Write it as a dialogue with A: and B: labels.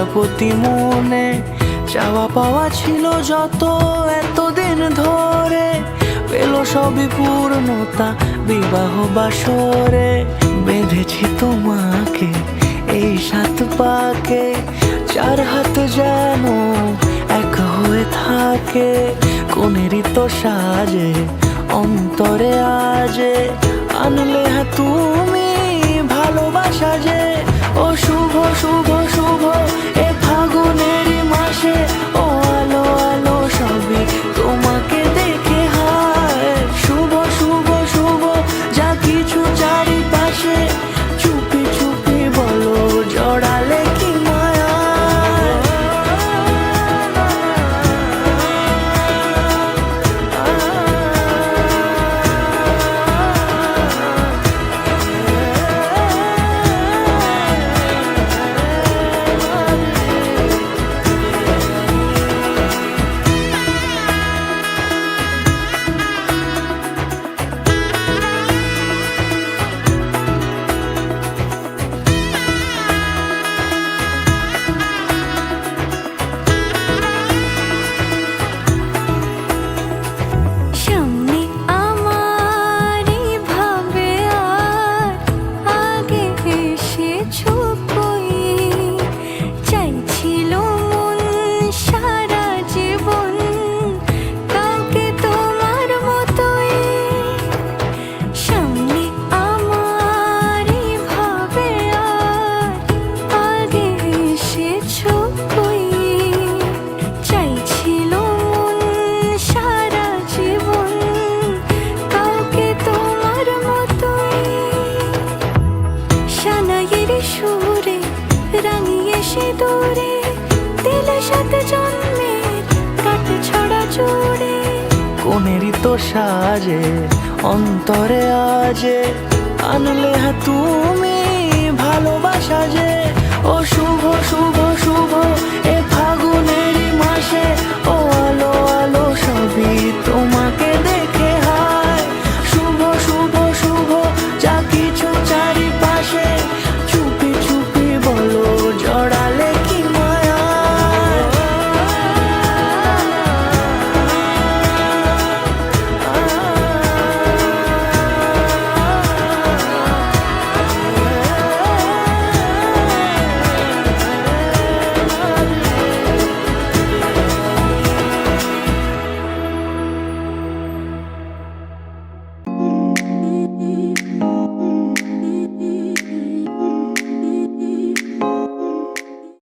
A: প্রজাপতি মনে চাওয়া পাওয়া ছিল যত এতদিন ধরে, পেল সবই পূর্ণতা বিবাহ বাসরে। বেঁধেছি তোমাকে এই 7 পাকে, 4 হাত যেন এক হয়ে থাকে। কোনেরই তো সাজে অন্তরে আজে, আনলে হ্যাঁ তুমি ভালোবাসা যে। ও শুভ শুভ শুভ এ ফাগুনেরই মাসে, ও আলো আলো সবই তোমাকে দেখে হায়। শুভ শুভ শুভ যা কিছু চারিপাশে, চুপি চুপি বলো জড়ালে কি মায়া। সুরে রাঙিয়ে সে দূরে দিলে 7 জন্মের কাট ছড়া জুড়ে। কোনেরই তো সাজে অন্তরে আজে, আনলে হ্যাঁ তুমি ভালোবাসা যে। ও শুভ শুভ শুভ